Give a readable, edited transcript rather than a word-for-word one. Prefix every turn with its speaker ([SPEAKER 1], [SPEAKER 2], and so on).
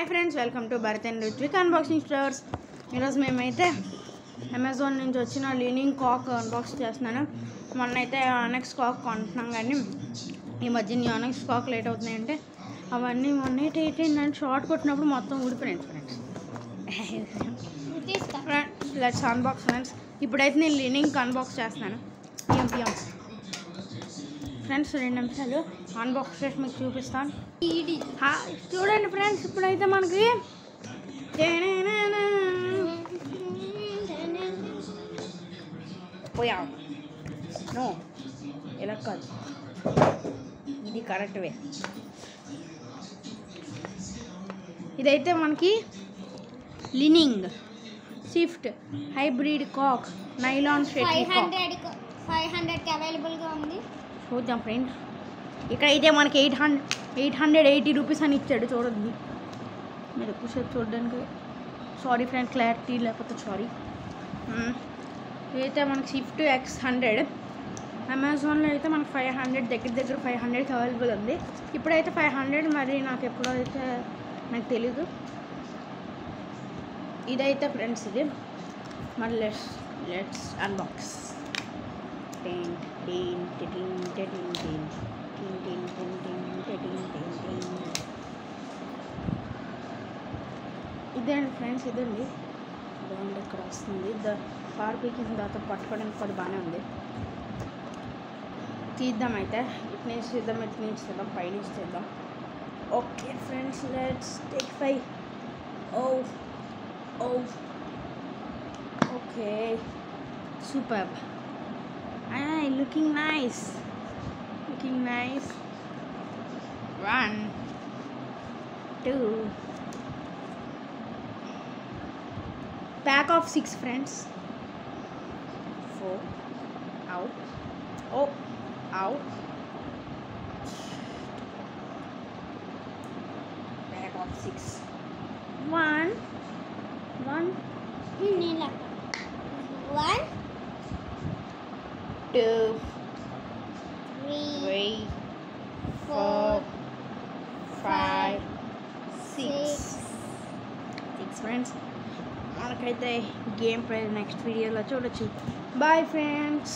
[SPEAKER 1] Hi friends, welcome to Bharat and Ruthvik unboxing stores. ఈరోజు మేమైతే Amazon నుంచి వచ్చిన లీనింగ్ కాక్ అన్బాక్స్ చేస్తున్నాను. మొన్న అయితే ఆనెక్స్ కాక్ కొంటున్నాం, కానీ ఈ మధ్య ఆనెక్స్ కాక్ లేట్ అవుతున్నాయంటే అవన్నీ మొన్న ఏంటంటే షార్ట్ కొట్టినప్పుడు మొత్తం ఊడిపోయాయి ఫ్రెండ్స్. Let's unbox friends. ఇప్పుడైతే నేను లీనింగ్ అన్బాక్స్ చేస్తున్నాను. పిఎం ఫ్రెండ్స్ 2 నిమిషాలు అన్బాక్స్ చేసి మీకు చూపిస్తాను. చూడండి ఫ్రెండ్స్, ఇప్పుడైతే మనకి పోయా నో ఇలా కాదు, ఇది కరెక్ట్ వే. ఇదైతే మనకి లినింగ్ స్విఫ్ట్ హైబ్రిడ్ కాక్ నైలాన్ షెటిల్
[SPEAKER 2] 500కి అవైలబుల్గా ఉంది.
[SPEAKER 1] చూద్దాం ఫ్రెండ్స్. ఇక్కడైతే మనకి 880 రూపీస్ అని ఇచ్చాడు. చూడద్దు మీరు ఎక్కువసేపు చూడడానికి. సారీ ఫ్రెండ్, క్లారిటీ లేకపోతే సారీ. ఇదైతే మనకి స్విఫ్ట్ X100 అమెజాన్లో అయితే మనకి 500 దగ్గర 500కి అవైలబుల్ ఉంది. ఇప్పుడైతే 500, మరి నాకు ఎప్పుడైతే నాకు తెలీదు. ఇదైతే ఫ్రెండ్స్ ఇది మరి లెట్స్ అన్బాక్స్. ఇదేంటి ఫ్రెండ్స్, ఇదండి బాగుంది. ఇక్కడ వస్తుంది కార్ పీకిన తర్వాత పట్టుకోవడానికి కూడా బాగానే ఉంది. తీద్దాం అయితే, ఇటు నుంచి తీద్దాం, పైనుంచి తీద్దాం. Okay friends, let's take 5. Okay, super. Looking nice. 1 2 pack of 6 friends. 4 out. Pack of 6. 1 2 3 4 5 6 friends. మనకైతే గేమ్ ప్రైజ్ నెక్స్ట్ వీడియోలో చూడొచ్చు. Bye friends.